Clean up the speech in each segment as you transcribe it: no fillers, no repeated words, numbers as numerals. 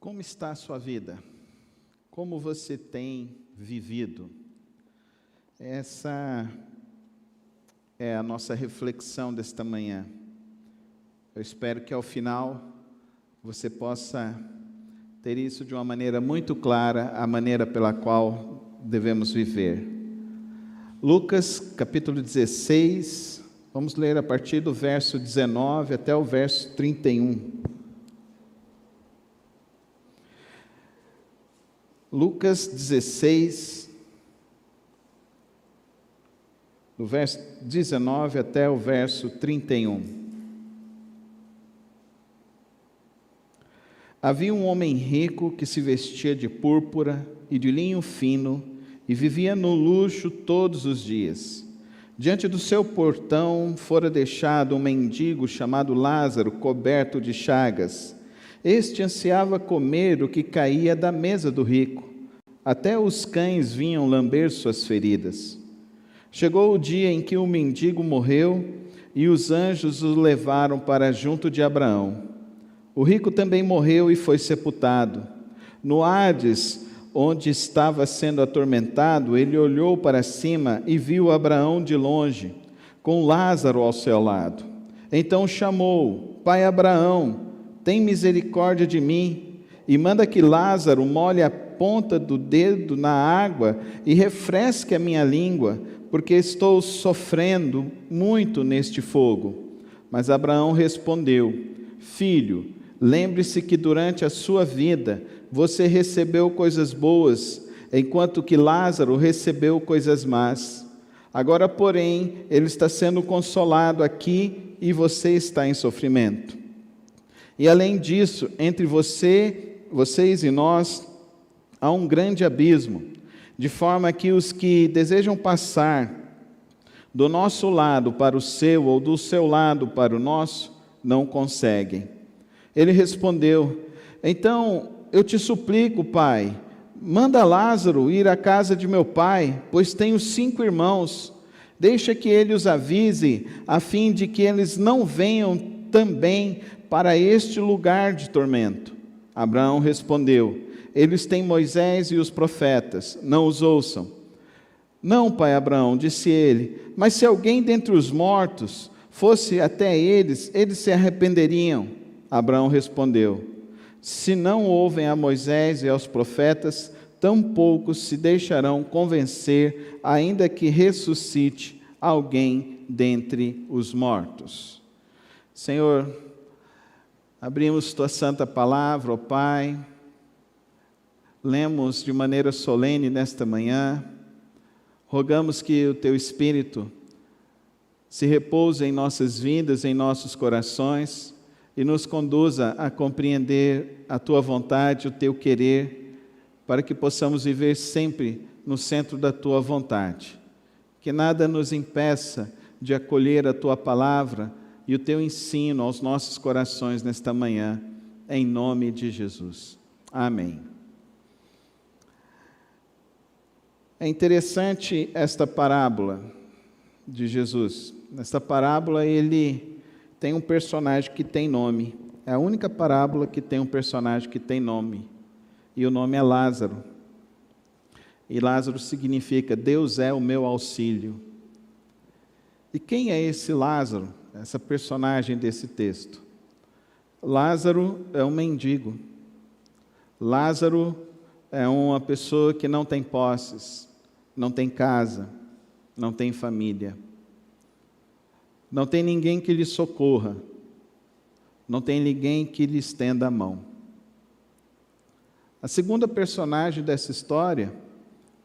Como está a sua vida? Como você tem vivido? Essa é a nossa reflexão desta manhã. Eu espero que ao final você possa ter isso de uma maneira muito clara, a maneira pela qual devemos viver. Lucas capítulo 16, vamos ler a partir do verso 19 até o verso 31. Lucas 16, do verso 19 até o verso 31. Havia um homem rico que se vestia de púrpura e de linho fino e vivia no luxo todos os dias. Diante do seu portão fora deixado um mendigo chamado Lázaro, coberto de chagas. Este ansiava comer o que caía da mesa do rico. Até os cães vinham lamber suas feridas. Chegou o dia em que o mendigo morreu e os anjos o levaram para junto de Abraão. O rico também morreu e foi sepultado. No Hades, onde estava sendo atormentado, ele olhou para cima e viu Abraão de longe, com Lázaro ao seu lado. Então chamou: Pai Abraão, tem misericórdia de mim e manda que Lázaro molhe a ponta do dedo na água e refresque a minha língua, porque estou sofrendo muito neste fogo. Mas Abraão respondeu: Filho, lembre-se que durante a sua vida você recebeu coisas boas, enquanto que Lázaro recebeu coisas más. Agora, porém, ele está sendo consolado aqui e você está em sofrimento. E além disso, entre vocês e nós, há um grande abismo, de forma que os que desejam passar do nosso lado para o seu, ou do seu lado para o nosso, não conseguem. Ele respondeu: Então, eu te suplico, pai, manda Lázaro ir à casa de meu pai, pois tenho 5 irmãos. Deixa que ele os avise, a fim de que eles não venham também para este lugar de tormento. Abraão respondeu: Eles têm Moisés e os profetas, não os ouçam. Não, pai Abraão, disse ele, mas se alguém dentre os mortos fosse até eles, eles se arrependeriam. Abraão respondeu: Se não ouvem a Moisés e aos profetas, tampouco se deixarão convencer, ainda que ressuscite alguém dentre os mortos. Senhor, abrimos tua santa palavra, ó Pai, lemos de maneira solene nesta manhã, rogamos que o teu Espírito se repouse em nossas vidas, em nossos corações, e nos conduza a compreender a tua vontade, o teu querer, para que possamos viver sempre no centro da tua vontade. Que nada nos impeça de acolher a tua palavra e o teu ensino aos nossos corações nesta manhã, em nome de Jesus. Amém. É interessante esta parábola de Jesus. Nesta parábola ele tem um personagem que tem nome. É a única parábola que tem um personagem que tem nome. E o nome é Lázaro. E Lázaro significa Deus é o meu auxílio. E quem é esse Lázaro? Essa personagem desse texto? Lázaro é um mendigo. Lázaro é uma pessoa que não tem posses, não tem casa, não tem família. Não tem ninguém que lhe socorra, não tem ninguém que lhe estenda a mão. A segunda personagem dessa história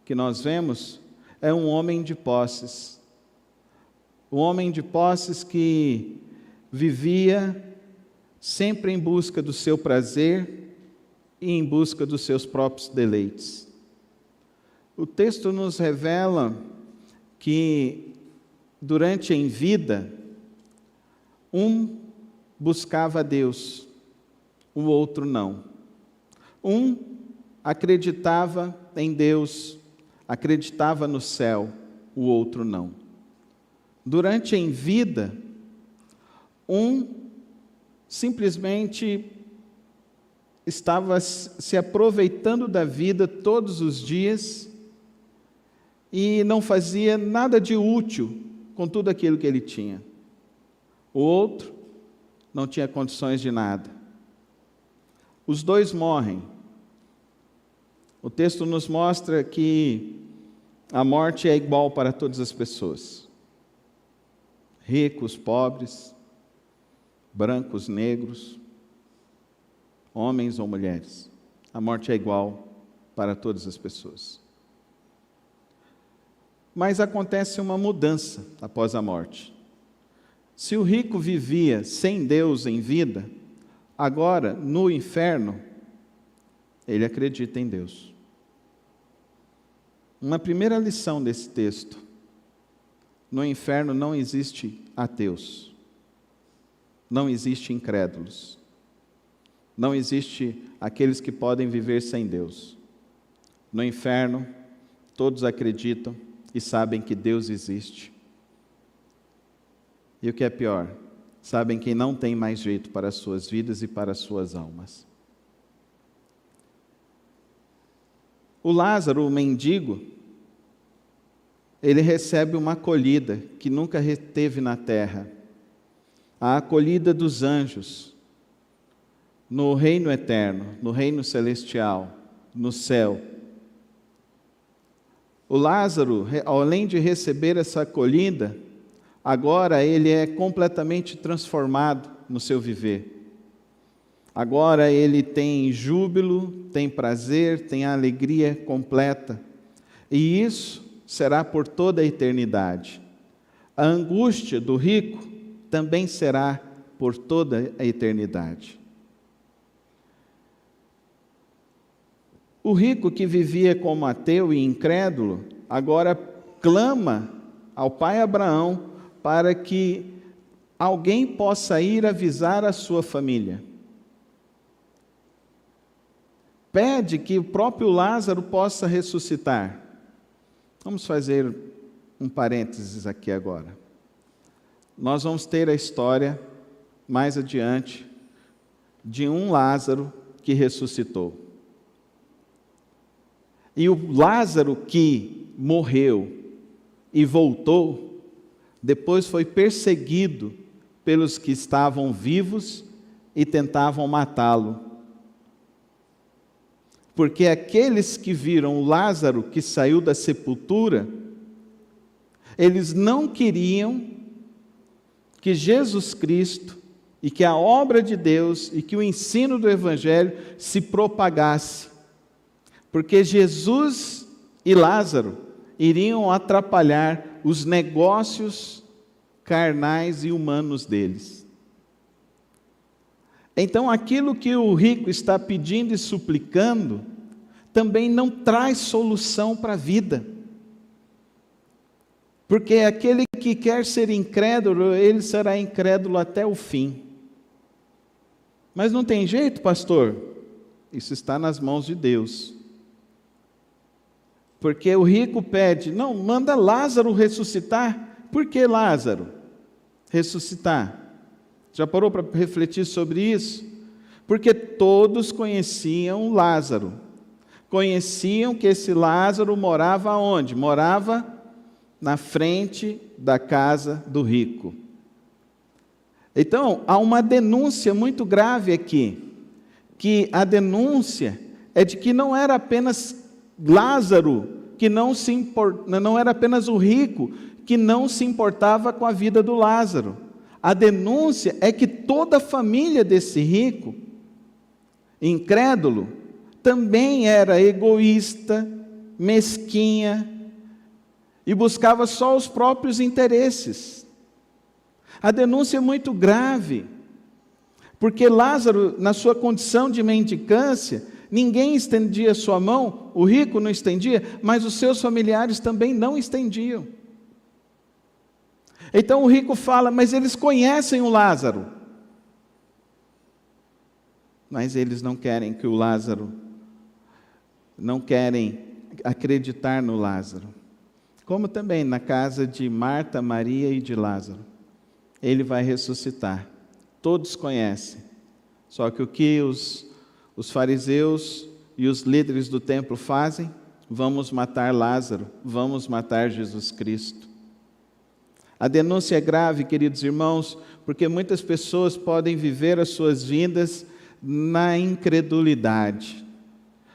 que nós vemos é um homem de posses. Um homem de posses que vivia sempre em busca do seu prazer e em busca dos seus próprios deleites. O texto nos revela que durante em vida, um buscava a Deus, o outro não. Um acreditava em Deus, acreditava no céu, o outro não. Durante em vida, um simplesmente estava se aproveitando da vida todos os dias e não fazia nada de útil com tudo aquilo que ele tinha. O outro não tinha condições de nada. Os dois morrem. O texto nos mostra que a morte é igual para todas as pessoas. Ricos, pobres, brancos, negros, homens ou mulheres. A morte é igual para todas as pessoas. Mas acontece uma mudança após a morte. Se o rico vivia sem Deus em vida, agora, no inferno, ele acredita em Deus. Uma primeira lição desse texto: no inferno não existe ateus, não existe incrédulos, não existe aqueles que podem viver sem Deus. No inferno, todos acreditam e sabem que Deus existe. E o que é pior, sabem que não tem mais jeito para as suas vidas e para as suas almas. O Lázaro, o mendigo, ele recebe uma acolhida que nunca teve na terra. A acolhida dos anjos, no reino eterno, no reino celestial, no céu. O Lázaro, além de receber essa acolhida, agora ele é completamente transformado no seu viver. Agora ele tem júbilo, tem prazer, tem alegria completa. E isso será por toda a eternidade. A angústia do rico também será por toda a eternidade. O rico que vivia como ateu e incrédulo, agora clama ao pai Abraão para que alguém possa ir avisar a sua família. Pede que o próprio Lázaro possa ressuscitar. Vamos fazer um parênteses aqui agora. Nós vamos ter a história, mais adiante, de um Lázaro que ressuscitou. E o Lázaro que morreu e voltou, depois foi perseguido pelos que estavam vivos e tentavam matá-lo. Porque aqueles que viram o Lázaro que saiu da sepultura, eles não queriam que Jesus Cristo e que a obra de Deus e que o ensino do Evangelho se propagasse. Porque Jesus e Lázaro iriam atrapalhar os negócios carnais e humanos deles. Então, aquilo que o rico está pedindo e suplicando, também não traz solução para a vida. Porque aquele que quer ser incrédulo, ele será incrédulo até o fim. Mas não tem jeito, pastor? Isso está nas mãos de Deus. Porque o rico pede, não, manda Lázaro ressuscitar. Por que Lázaro ressuscitar? Já parou para refletir sobre isso? Porque todos conheciam Lázaro. Conheciam que esse Lázaro morava onde? Morava na frente da casa do rico. Então, há uma denúncia muito grave aqui. Que a denúncia é de que não era apenas Lázaro, não era apenas o rico, que não se importava com a vida do Lázaro. A denúncia é que toda a família desse rico, incrédulo, também era egoísta, mesquinha, e buscava só os próprios interesses. A denúncia é muito grave, porque Lázaro, na sua condição de mendicância, ninguém estendia sua mão, o rico não estendia, mas os seus familiares também não estendiam. Então o rico fala, mas eles conhecem o Lázaro. Mas eles não querem que o Lázaro, não querem acreditar no Lázaro. Como também na casa de Marta, Maria e de Lázaro. Ele vai ressuscitar. Todos conhecem. Só que o que os fariseus e os líderes do templo fazem? Vamos matar Lázaro, vamos matar Jesus Cristo. A denúncia é grave, queridos irmãos, porque muitas pessoas podem viver as suas vidas na incredulidade.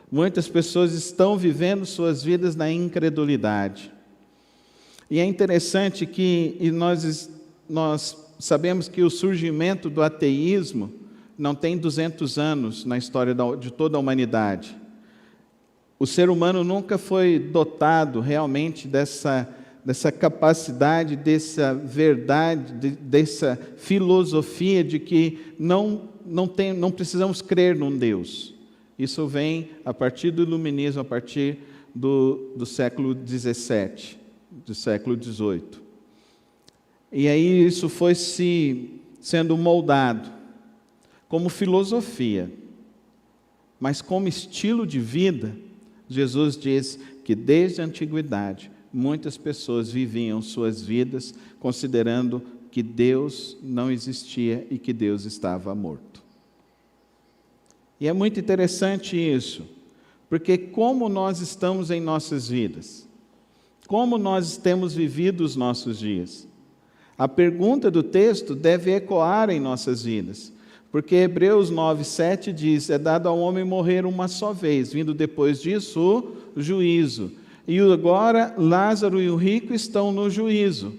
Muitas pessoas estão vivendo suas vidas na incredulidade. E é interessante que nós sabemos que o surgimento do ateísmo não tem 200 anos na história de toda a humanidade. O ser humano nunca foi dotado realmente dessa capacidade, dessa verdade, dessa filosofia de que não precisamos crer num Deus. Isso vem a partir do iluminismo, a partir do século XVII, do século XVIII. E aí isso foi sendo moldado como filosofia, mas como estilo de vida. Jesus diz que desde a antiguidade muitas pessoas viviam suas vidas considerando que Deus não existia e que Deus estava morto. E é muito interessante isso, porque como nós estamos em nossas vidas, como nós temos vivido os nossos dias, a pergunta do texto deve ecoar em nossas vidas. Porque Hebreus 9:7 diz, é dado ao homem morrer uma só vez, vindo depois disso o juízo. E agora Lázaro e o rico estão no juízo.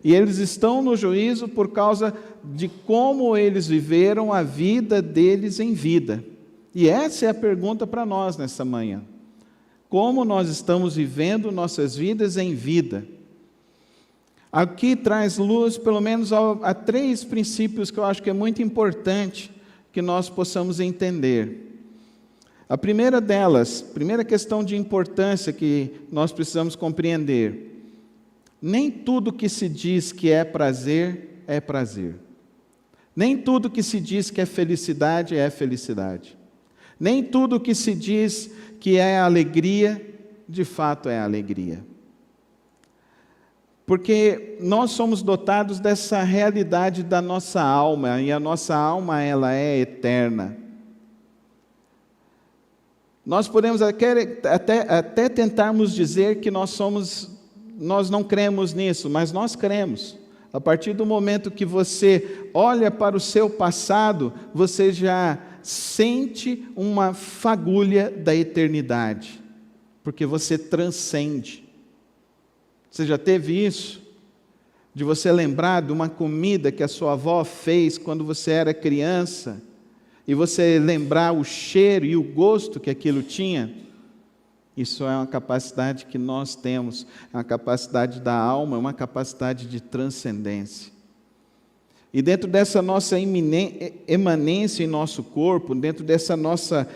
E eles estão no juízo por causa de como eles viveram a vida deles em vida. E essa é a pergunta para nós nessa manhã. Como nós estamos vivendo nossas vidas em vida? Aqui traz luz, pelo menos, a 3 princípios que eu acho que é muito importante que nós possamos entender. A primeira delas, primeira questão de importância que nós precisamos compreender: nem tudo que se diz que é prazer, é prazer. Nem tudo que se diz que é felicidade, é felicidade. Nem tudo que se diz que é alegria, de fato é alegria. Porque nós somos dotados dessa realidade da nossa alma, e a nossa alma ela é eterna. Nós podemos até tentarmos dizer que nós não cremos nisso, mas nós cremos. A partir do momento que você olha para o seu passado, você já sente uma fagulha da eternidade, porque você transcende. Você já teve isso? De você lembrar de uma comida que a sua avó fez quando você era criança, e você lembrar o cheiro e o gosto que aquilo tinha? Isso é uma capacidade que nós temos, é uma capacidade da alma, é uma capacidade de transcendência. E dentro dessa nossa emanência em nosso corpo, dentro dessa nossa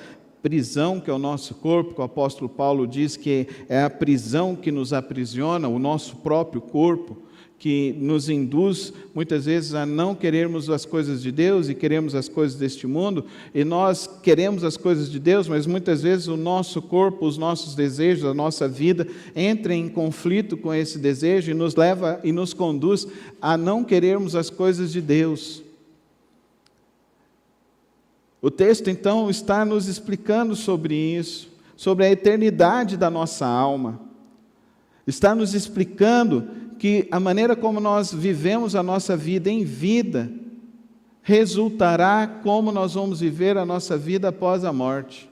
prisão que é o nosso corpo, que o apóstolo Paulo diz que é a prisão que nos aprisiona, o nosso próprio corpo, que nos induz muitas vezes a não querermos as coisas de Deus e queremos as coisas deste mundo, e nós queremos as coisas de Deus, mas muitas vezes o nosso corpo, os nossos desejos, a nossa vida entra em conflito com esse desejo e nos leva e nos conduz a não querermos as coisas de Deus. O texto, então, está nos explicando sobre isso, sobre a eternidade da nossa alma. Está nos explicando que a maneira como nós vivemos a nossa vida em vida resultará como nós vamos viver a nossa vida após a morte.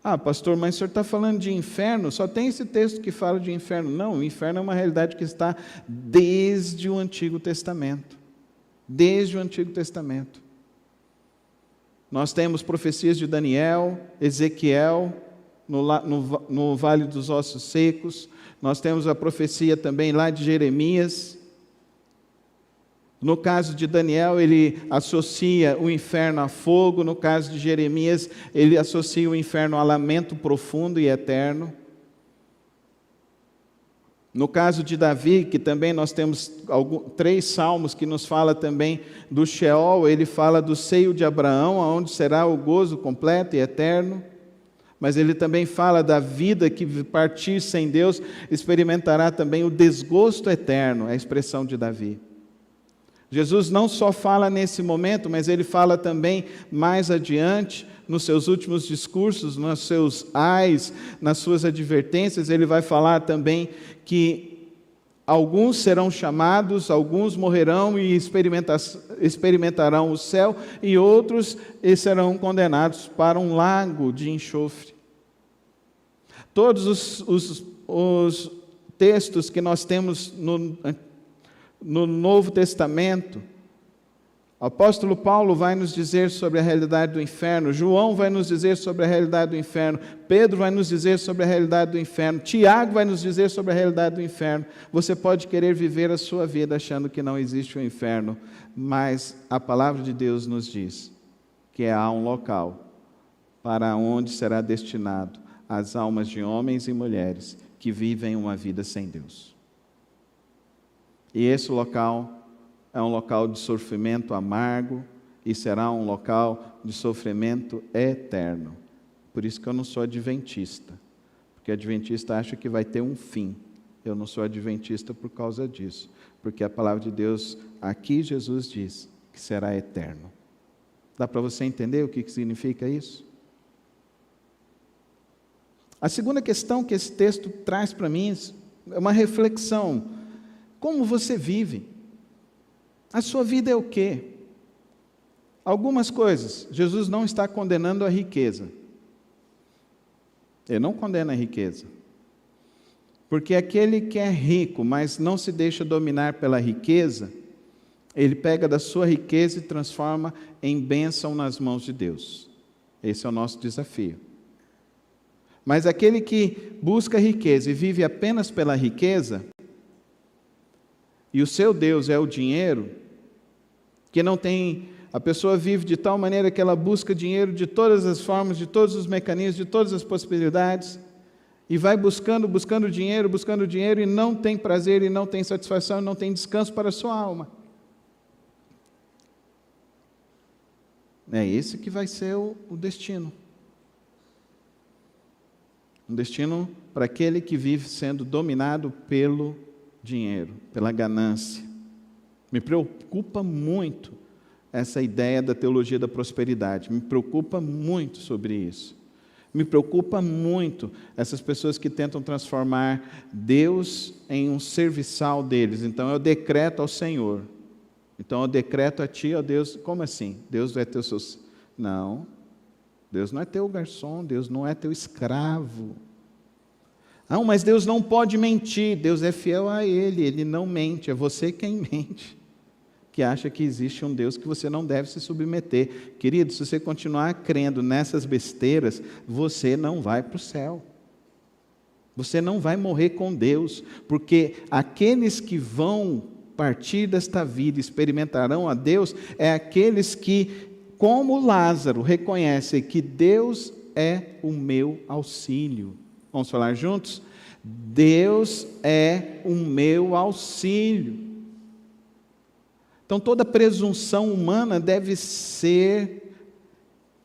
Ah, pastor, mas o senhor está falando de inferno? Só tem esse texto que fala de inferno. Não, o inferno é uma realidade que está desde o Antigo Testamento. Desde o Antigo Testamento. Nós temos profecias de Daniel, Ezequiel, no Vale dos Ossos Secos. Nós temos a profecia também lá de Jeremias. No caso de Daniel, ele associa o inferno a fogo. No caso de Jeremias, ele associa o inferno a lamento profundo e eterno. No caso de Davi, que também nós temos 3 salmos que nos fala também do Sheol, ele fala do seio de Abraão, onde será o gozo completo e eterno. Mas ele também fala da vida que partir sem Deus experimentará também o desgosto eterno, é a expressão de Davi. Jesus não só fala nesse momento, mas ele fala também mais adiante, nos seus últimos discursos, nos seus ais, nas suas advertências, ele vai falar também que alguns serão chamados, alguns morrerão e experimentarão o céu, e outros serão condenados para um lago de enxofre. Todos os textos que nós temos no Novo Testamento, o apóstolo Paulo vai nos dizer sobre a realidade do inferno, João vai nos dizer sobre a realidade do inferno, Pedro vai nos dizer sobre a realidade do inferno, Tiago vai nos dizer sobre a realidade do inferno. Você pode querer viver a sua vida achando que não existe um inferno, mas a palavra de Deus nos diz que há um local para onde será destinado as almas de homens e mulheres que vivem uma vida sem Deus. E esse local é um local de sofrimento amargo e será um local de sofrimento eterno. Por isso que eu não sou adventista, porque adventista acha que vai ter um fim. Eu não sou adventista por causa disso, porque a palavra de Deus, aqui Jesus diz que será eterno. Dá para você entender o que significa isso? A segunda questão que esse texto traz para mim é uma reflexão. Como você vive? A sua vida é o quê? Algumas coisas, Jesus não está condenando a riqueza. Ele não condena a riqueza. Porque aquele que é rico, mas não se deixa dominar pela riqueza, ele pega da sua riqueza e transforma em bênção nas mãos de Deus. Esse é o nosso desafio. Mas aquele que busca riqueza e vive apenas pela riqueza, e o seu Deus é o dinheiro, que não tem, a pessoa vive de tal maneira que ela busca dinheiro de todas as formas, de todos os mecanismos, de todas as possibilidades, e vai buscando dinheiro, e não tem prazer, e não tem satisfação, e não tem descanso para a sua alma. É esse que vai ser o destino. Um destino para aquele que vive sendo dominado pelo dinheiro, pela ganância. Me preocupa muito essa ideia da teologia da prosperidade. Me preocupa muito sobre isso. Me preocupa muito essas pessoas que tentam transformar Deus em um serviçal deles. Então eu decreto ao Senhor. Então eu decreto a ti, ó Deus. Como assim? Deus vai ter os seus... Não. Deus não é teu garçom. Deus não é teu escravo. Não, mas Deus não pode mentir. Deus é fiel a Ele. Ele não mente. É você quem mente, que acha que existe um Deus que você não deve se submeter. Querido, se você continuar crendo nessas besteiras, você não vai para o céu. Você não vai morrer com Deus, porque aqueles que vão partir desta vida, experimentarão a Deus, é aqueles que, como Lázaro, reconhecem que Deus é o meu auxílio. Vamos falar juntos? Deus é o meu auxílio. Então, toda presunção humana deve ser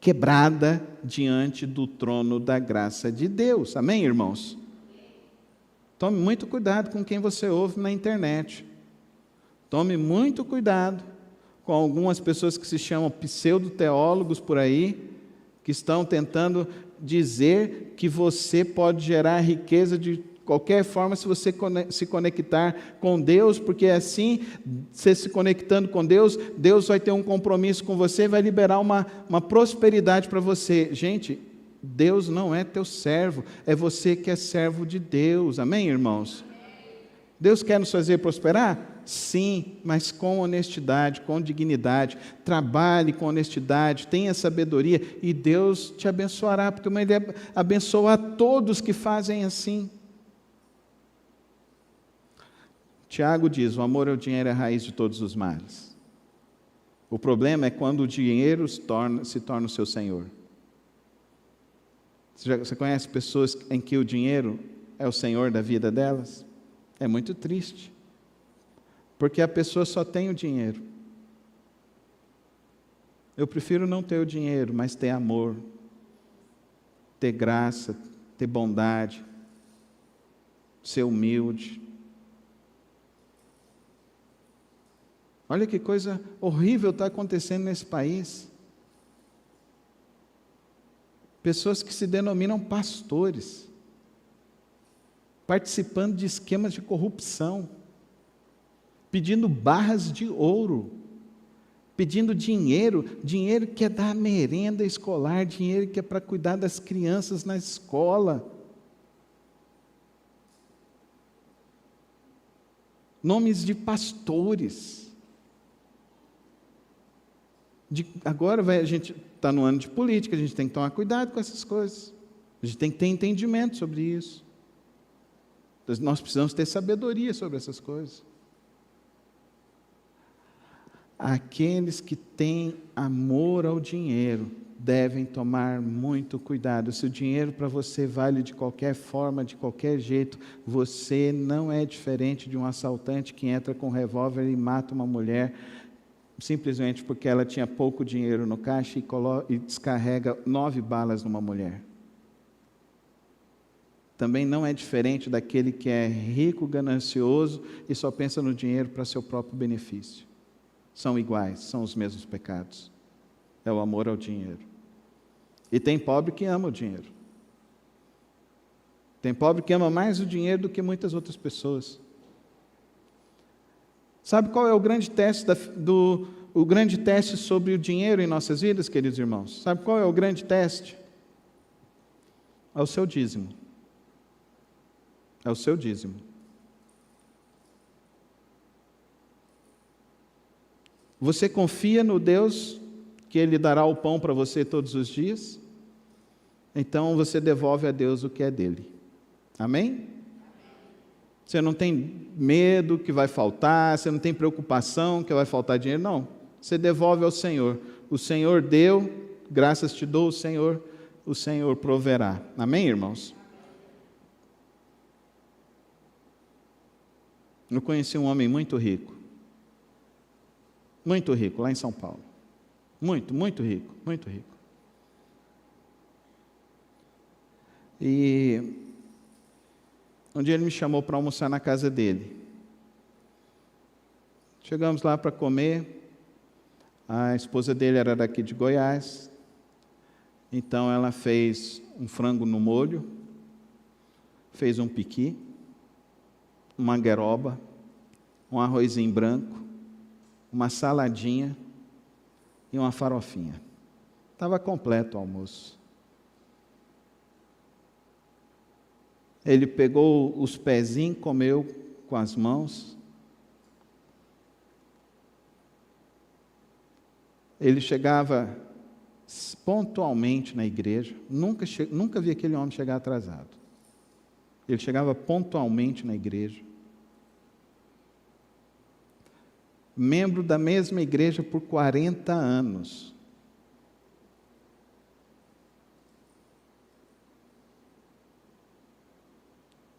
quebrada diante do trono da graça de Deus. Amém, irmãos? Tome muito cuidado com quem você ouve na internet. Tome muito cuidado com algumas pessoas que se chamam pseudo-teólogos por aí, que estão tentando dizer que você pode gerar riqueza de qualquer forma se você se conectar com Deus, porque assim, você se conectando com Deus, Deus vai ter um compromisso com você, vai liberar uma prosperidade para você. Gente, Deus não é teu servo, é você que é servo de Deus. Amém, irmãos? Deus quer nos fazer prosperar? Sim, mas com honestidade, com dignidade. Trabalhe com honestidade, tenha sabedoria e Deus te abençoará, porque Ele abençoa a todos que fazem assim. Tiago diz: o amor ao dinheiro é a raiz de todos os males. O problema é quando o dinheiro se torna o seu senhor. Você conhece pessoas em que o dinheiro é o senhor da vida delas? É muito triste, porque a pessoa só tem o dinheiro. Eu prefiro não ter o dinheiro, mas ter amor, ter graça, ter bondade, ser humilde. Olha que coisa horrível está acontecendo nesse país. Pessoas que se denominam pastores, participando de esquemas de corrupção, pedindo barras de ouro, pedindo dinheiro que é da merenda escolar, dinheiro que é para cuidar das crianças na escola. Nomes de pastores. Agora a gente está no ano de política, a gente tem que tomar cuidado com essas coisas. A gente tem que ter entendimento sobre isso. Nós precisamos ter sabedoria sobre essas coisas. Aqueles que têm amor ao dinheiro devem tomar muito cuidado. Se o dinheiro para você vale de qualquer forma, de qualquer jeito, você não é diferente de um assaltante que entra com um revólver e mata uma mulher simplesmente porque ela tinha pouco dinheiro no caixa e descarrega 9 balas numa mulher. Também não é diferente daquele que é rico, ganancioso e só pensa no dinheiro para seu próprio benefício. São iguais, são os mesmos pecados. É o amor ao dinheiro. E tem pobre que ama o dinheiro. Tem pobre que ama mais o dinheiro do que muitas outras pessoas. Sabe qual é o grande teste o grande teste sobre o dinheiro em nossas vidas, queridos irmãos? Sabe qual é o grande teste? É o seu dízimo. É o seu dízimo. Você confia no Deus que Ele dará o pão para você todos os dias? Então você devolve a Deus o que é dele. Amém? Você não tem medo que vai faltar, você não tem preocupação que vai faltar dinheiro, não. Você devolve ao Senhor. O Senhor deu, graças te dou, o Senhor proverá. Amém, irmãos? Eu conheci um homem muito rico, lá em São Paulo. Muito rico. E um dia ele me chamou para almoçar na casa dele. Chegamos lá para comer. A esposa dele era daqui de Goiás. Então ela fez um frango no molho, fez um piqui, uma gueroba, um arrozinho branco, uma saladinha e uma farofinha. Estava completo o almoço. Ele pegou os pezinhos, comeu com as mãos. Ele chegava pontualmente na igreja. Nunca vi aquele homem chegar atrasado. Ele chegava pontualmente na igreja. Membro da mesma igreja por 40 anos.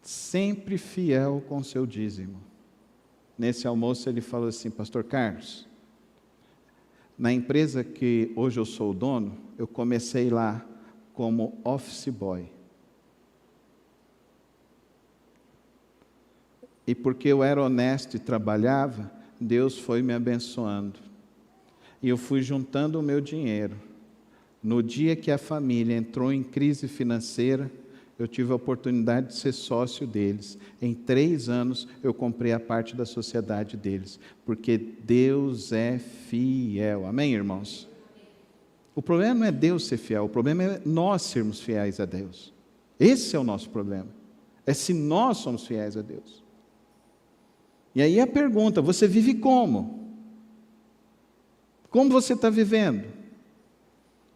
Sempre fiel com seu dízimo. Nesse almoço ele falou assim: Pastor Carlos, na empresa que hoje eu sou o dono, eu comecei lá como office boy. E porque eu era honesto e trabalhava, Deus foi me abençoando. E eu fui juntando o meu dinheiro. No dia que a família entrou em crise financeira, eu tive a oportunidade de ser sócio deles. Em 3 anos, eu comprei a parte da sociedade deles. Porque Deus é fiel. Amém, irmãos? O problema não é Deus ser fiel, o problema é nós sermos fiéis a Deus. Esse é o nosso problema. É se nós somos fiéis a Deus. E aí a pergunta: você vive como? Como você está vivendo?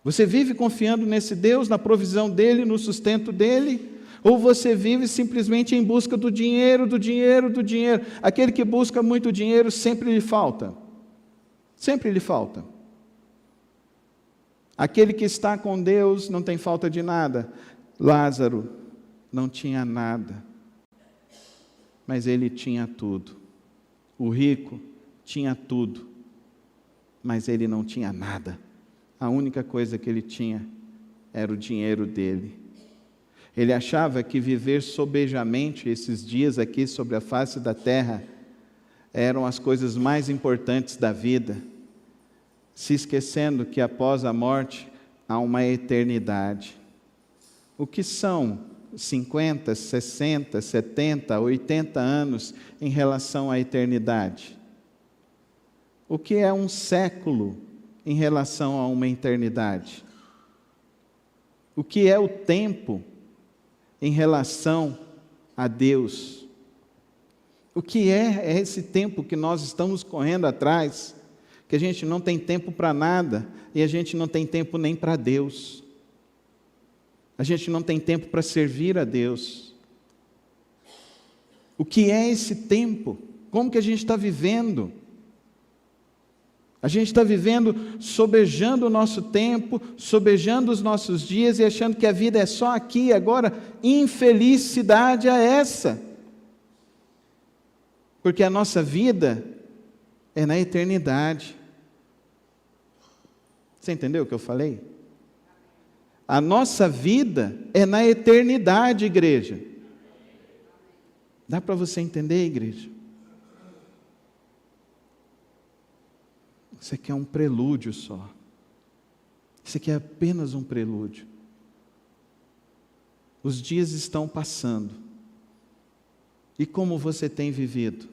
Você vive confiando nesse Deus, na provisão dEle, no sustento dEle? Ou você vive simplesmente em busca do dinheiro? Aquele que busca muito dinheiro sempre lhe falta. Sempre lhe falta. Aquele que está com Deus não tem falta de nada. Lázaro não tinha nada, mas ele tinha tudo. O rico tinha tudo, mas ele não tinha nada. A única coisa que ele tinha era o dinheiro dele. Ele achava que viver sobejamente esses dias aqui sobre a face da terra eram as coisas mais importantes da vida, se esquecendo que após a morte há uma eternidade. O que são 50, 60, 70, 80 anos em relação à eternidade? O que é um século em relação a uma eternidade? O que é o tempo em relação a Deus? O que é esse tempo que nós estamos correndo atrás, que a gente não tem tempo para nada e a gente não tem tempo nem para Deus? A gente não tem tempo para servir a Deus. O que é esse tempo? Como que a gente está vivendo? A gente está vivendo sobejando o nosso tempo, sobejando os nossos dias e achando que a vida é só aqui e agora. Infelicidade é essa. Porque a nossa vida é na eternidade. Você entendeu o que eu falei? A nossa vida é na eternidade, igreja. Dá para você entender, igreja? Isso aqui é um prelúdio só. Isso aqui é apenas um prelúdio. Os dias estão passando. E como você tem vivido?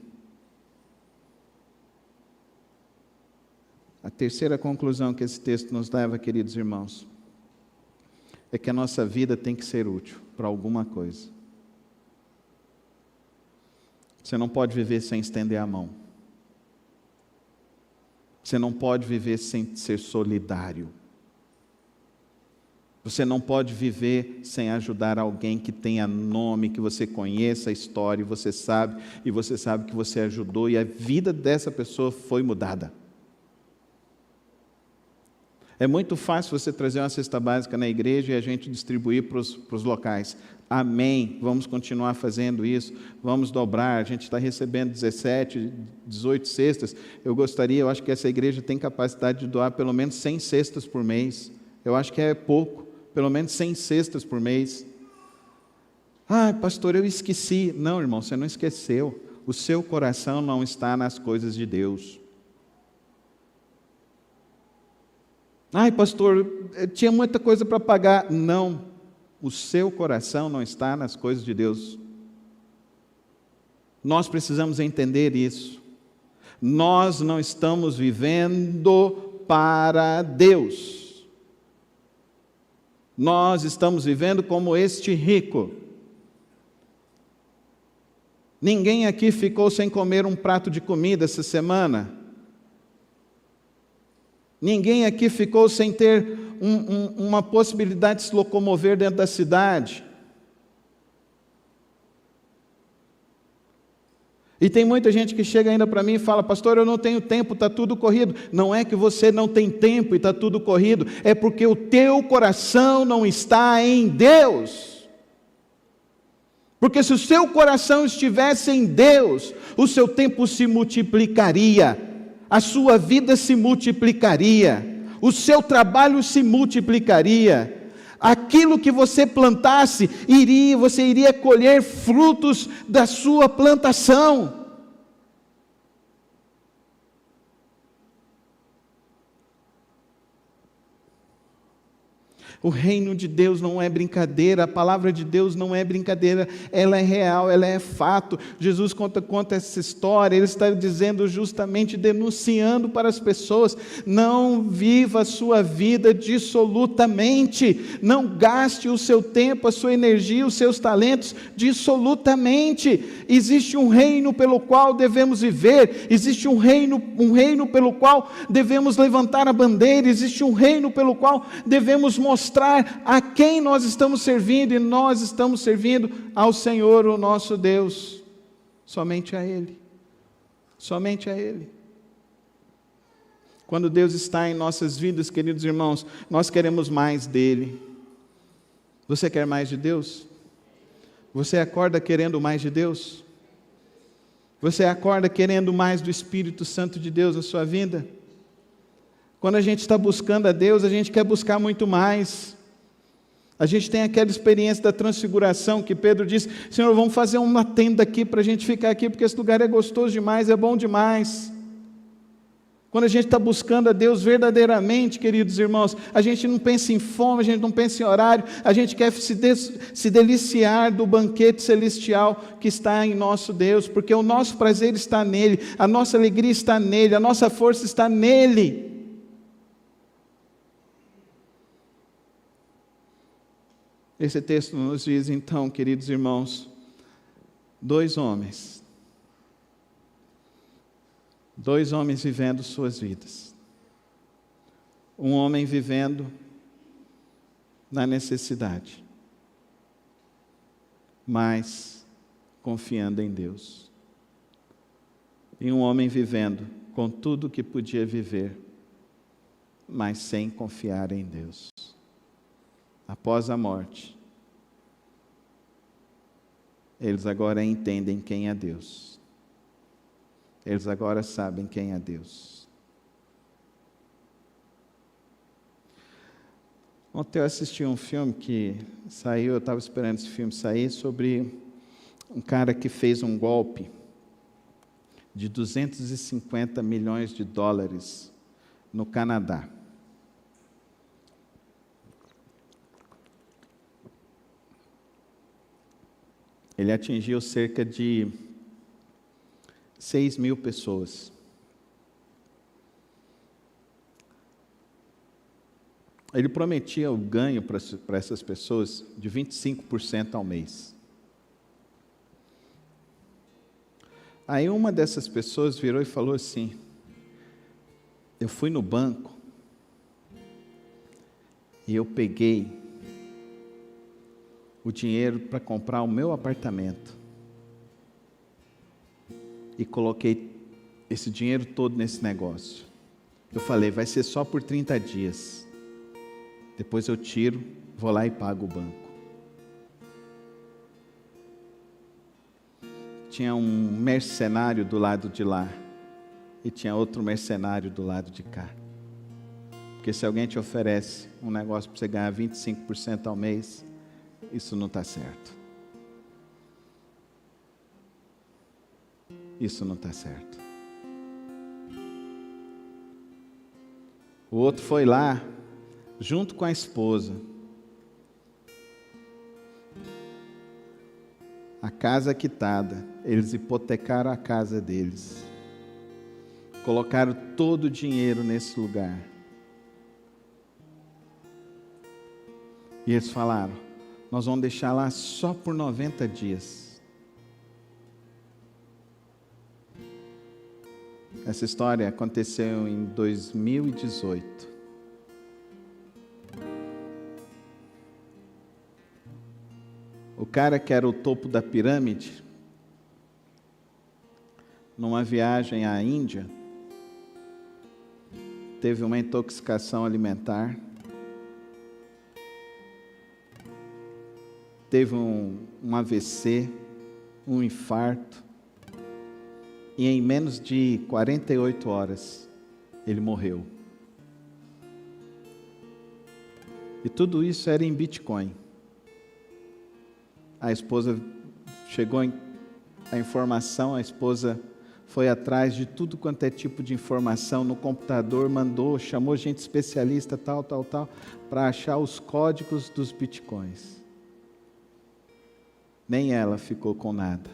A terceira conclusão que esse texto nos leva, queridos irmãos, é que a nossa vida tem que ser útil para alguma coisa. Você não pode viver sem estender a mão. Você não pode viver sem ser solidário. Você não pode viver sem ajudar alguém que tenha nome, que você conheça a história, e você sabe que você ajudou e a vida dessa pessoa foi mudada. É muito fácil você trazer uma cesta básica na igreja e a gente distribuir para os locais. Amém, vamos continuar fazendo isso, vamos dobrar, a gente está recebendo 17, 18 cestas. Eu acho que essa igreja tem capacidade de doar pelo menos 100 cestas por mês. Eu acho que é pouco, pelo menos 100 cestas por mês. Ah, pastor, eu esqueci. Não, irmão, você não esqueceu. O seu coração não está nas coisas de Deus. Ai, pastor, tinha muita coisa para pagar. Não, o seu coração não está nas coisas de Deus. Nós precisamos entender isso. Nós não estamos vivendo para Deus. Nós estamos vivendo como este rico. Ninguém aqui ficou sem comer um prato de comida essa semana. Ninguém aqui ficou sem ter uma possibilidade de se locomover dentro da cidade. E tem muita gente que chega ainda para mim e fala: pastor, eu não tenho tempo, está tudo corrido. Não é que você não tem tempo e está tudo corrido, é porque o teu coração não está em Deus. Porque se o seu coração estivesse em Deus, o seu tempo se multiplicaria. A sua vida se multiplicaria, o seu trabalho se multiplicaria, aquilo que você plantasse, você iria colher frutos da sua plantação. O reino de Deus não é brincadeira, a palavra de Deus não é brincadeira, ela é real, ela é fato. Jesus conta essa história, ele está dizendo justamente, denunciando para as pessoas: não viva a sua vida dissolutamente, não gaste o seu tempo, a sua energia, os seus talentos dissolutamente. Existe um reino pelo qual devemos viver, existe um reino pelo qual devemos levantar a bandeira, existe um reino pelo qual devemos mostrar a quem nós estamos servindo, e nós estamos servindo ao Senhor, o nosso Deus, somente a Ele, somente a Ele. Quando Deus está em nossas vidas, queridos irmãos, nós queremos mais dEle. Você quer mais de Deus? Você acorda querendo mais de Deus? Você acorda querendo mais do Espírito Santo de Deus na sua vida? Quando a gente está buscando a Deus, a gente quer buscar muito mais. A gente tem aquela experiência da transfiguração que Pedro diz: Senhor, vamos fazer uma tenda aqui para a gente ficar aqui, porque esse lugar é gostoso demais, é bom demais. Quando a gente está buscando a Deus verdadeiramente, queridos irmãos, a gente não pensa em fome, a gente não pensa em horário, a gente quer se deliciar do banquete celestial que está em nosso Deus, porque o nosso prazer está nele, a nossa alegria está nele, a nossa força está nele. Esse texto nos diz então, queridos irmãos, dois homens vivendo suas vidas. Um homem vivendo na necessidade, mas confiando em Deus. E um homem vivendo com tudo que podia viver, mas sem confiar em Deus. Após a morte, eles agora entendem quem é Deus. Eles agora sabem quem é Deus. Ontem eu assisti um filme que saiu, eu estava esperando esse filme sair, sobre um cara que fez um golpe de 250 milhões de dólares no Canadá. Ele atingiu cerca de 6 mil pessoas. Ele prometia o ganho para essas pessoas de 25% ao mês. Aí uma dessas pessoas virou e falou assim: eu fui no banco e eu peguei o dinheiro para comprar o meu apartamento e coloquei esse dinheiro todo nesse negócio. Eu falei, vai ser só por 30 dias. Depois eu tiro, vou lá e pago o banco. Tinha um mercenário do lado de lá e tinha outro mercenário do lado de cá. Porque se alguém te oferece um negócio para você ganhar 25% ao mês, isso não está certo. Isso não está certo. O outro foi lá, junto com a esposa. A casa quitada, eles hipotecaram a casa deles. Colocaram todo o dinheiro nesse lugar. E eles falaram, nós vamos deixar lá só por 90 dias. Essa história aconteceu em 2018. O cara que era o topo da pirâmide, numa viagem à Índia, teve uma intoxicação alimentar, teve um AVC, um infarto, e em menos de 48 horas, ele morreu. E tudo isso era em Bitcoin. A esposa chegou a informação, a esposa foi atrás de tudo quanto é tipo de informação no computador, chamou gente especialista, tal, para achar os códigos dos Bitcoins. Nem ela ficou com nada.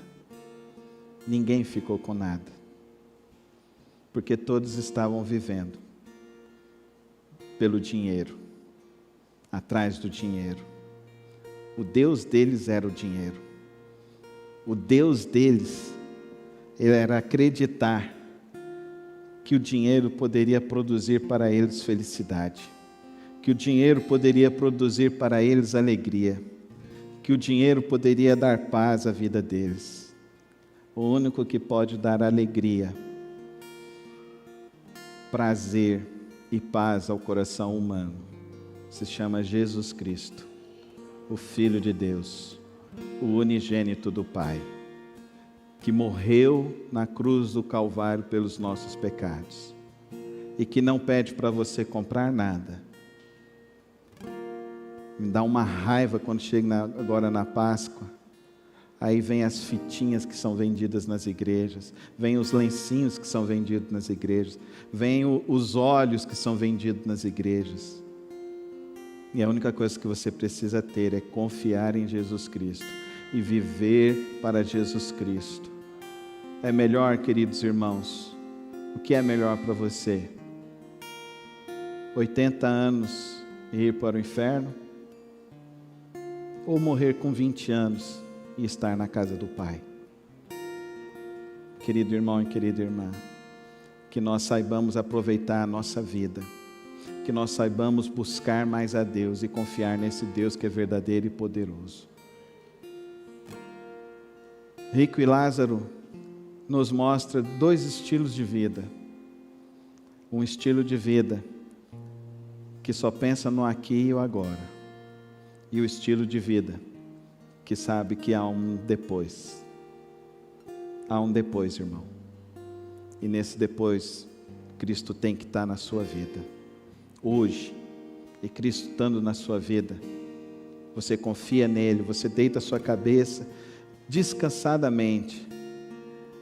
Ninguém ficou com nada. Porque todos estavam vivendo pelo dinheiro, atrás do dinheiro. O Deus deles era o dinheiro. O Deus deles era acreditar que o dinheiro poderia produzir para eles felicidade, que o dinheiro poderia produzir para eles alegria, que o dinheiro poderia dar paz à vida deles. O único que pode dar alegria, prazer e paz ao coração humano se chama Jesus Cristo, o Filho de Deus, o unigênito do Pai, que morreu na cruz do Calvário pelos nossos pecados e que não pede para você comprar nada, Me dá uma raiva quando chega agora na Páscoa. Aí vem as fitinhas que são vendidas nas igrejas, vem os lencinhos que são vendidos nas igrejas, vem os óleos que são vendidos nas igrejas. E a única coisa que você precisa ter é confiar em Jesus Cristo e viver para Jesus Cristo. É melhor, queridos irmãos, o que é melhor para você? 80 anos e ir para o inferno? Ou morrer com 20 anos e estar na casa do Pai? Querido irmão e querida irmã, que nós saibamos aproveitar a nossa vida, que nós saibamos buscar mais a Deus e confiar nesse Deus que é verdadeiro e poderoso. Rico e Lázaro nos mostra dois estilos de vida. Um estilo de vida que só pensa no aqui e o agora, e o estilo de vida que sabe que há um depois. Há um depois, irmão. E nesse depois, Cristo tem que estar na sua vida. Hoje, e Cristo estando na sua vida, você confia nele, você deita a sua cabeça descansadamente,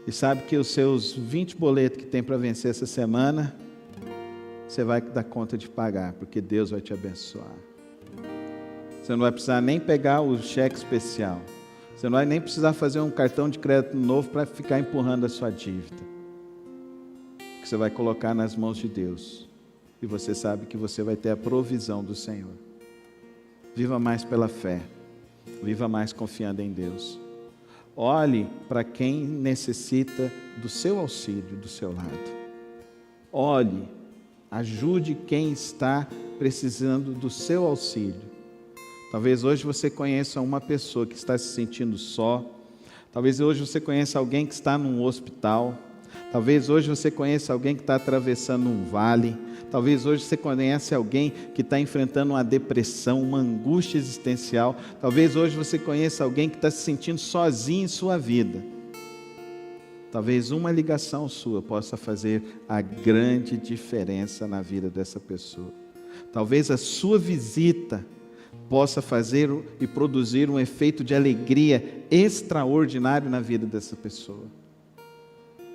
e sabe que os seus 20 boletos que tem para vencer essa semana, você vai dar conta de pagar, porque Deus vai te abençoar. Você não vai precisar nem pegar o cheque especial. Você não vai nem precisar fazer um cartão de crédito novo para ficar empurrando a sua dívida. Que você vai colocar nas mãos de Deus. E você sabe que você vai ter a provisão do Senhor. Viva mais pela fé. Viva mais confiando em Deus. Olhe para quem necessita do seu auxílio, do seu lado. Olhe, ajude quem está precisando do seu auxílio. Talvez hoje você conheça uma pessoa que está se sentindo só. Talvez hoje você conheça alguém que está num hospital. Talvez hoje você conheça alguém que está atravessando um vale. Talvez hoje você conheça alguém que está enfrentando uma depressão, uma angústia existencial. Talvez hoje você conheça alguém que está se sentindo sozinho em sua vida. Talvez uma ligação sua possa fazer a grande diferença na vida dessa pessoa. Talvez a sua visita possa fazer e produzir um efeito de alegria extraordinário na vida dessa pessoa.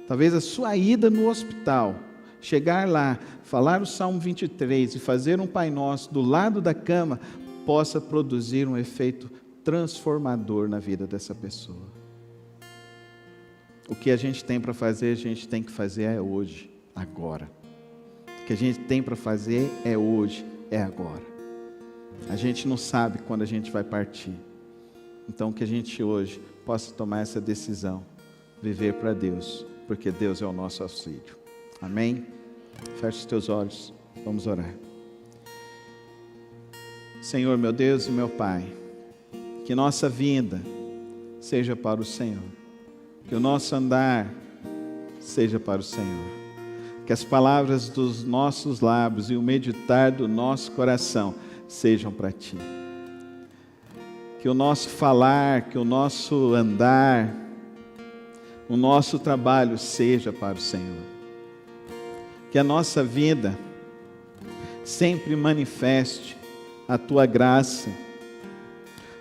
Talvez a sua ida no hospital, chegar lá, falar o Salmo 23 e fazer um Pai Nosso do lado da cama, possa produzir um efeito transformador na vida dessa pessoa. O que a gente tem para fazer, a gente tem que fazer é hoje, agora. O que a gente tem para fazer é hoje, é agora. A gente não sabe quando a gente vai partir. Então que a gente hoje possa tomar essa decisão, viver para Deus, porque Deus é o nosso auxílio. Amém? Feche os teus olhos, vamos orar. Senhor, meu Deus e meu Pai, que nossa vida seja para o Senhor, que o nosso andar seja para o Senhor, que as palavras dos nossos lábios e o meditar do nosso coração sejam para Ti. Que o nosso falar, que o nosso andar, o nosso trabalho seja para o Senhor. Que a nossa vida sempre manifeste a Tua graça,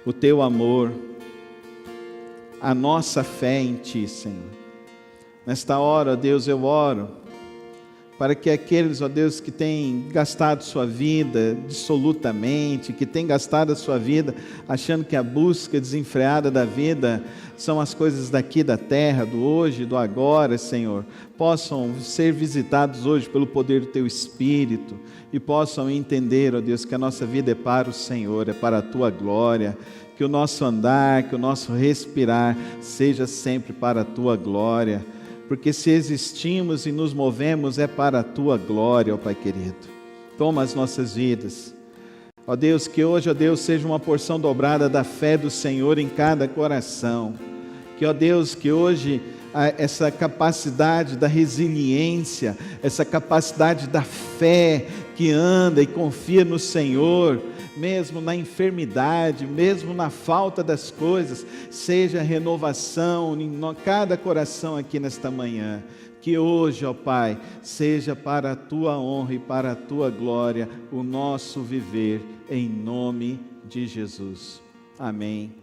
o Teu amor, a nossa fé em Ti, Senhor. Nesta hora, ó Deus, eu oro para que aqueles, ó Deus, que têm gastado sua vida dissolutamente, que têm gastado a sua vida achando que a busca desenfreada da vida são as coisas daqui da terra, do hoje, do agora, Senhor, possam ser visitados hoje pelo poder do Teu Espírito e possam entender, ó Deus, que a nossa vida é para o Senhor, é para a Tua glória, que o nosso andar, que o nosso respirar seja sempre para a Tua glória, porque se existimos e nos movemos é para a Tua glória, ó Pai querido. Toma as nossas vidas. Ó Deus, que hoje, ó Deus, seja uma porção dobrada da fé do Senhor em cada coração. Que, ó Deus, que hoje essa capacidade da resiliência, essa capacidade da fé que anda e confia no Senhor, mesmo na enfermidade, mesmo na falta das coisas, seja renovação em cada coração aqui nesta manhã. Que hoje, ó Pai, seja para a Tua honra e para a Tua glória o nosso viver, em nome de Jesus. Amém.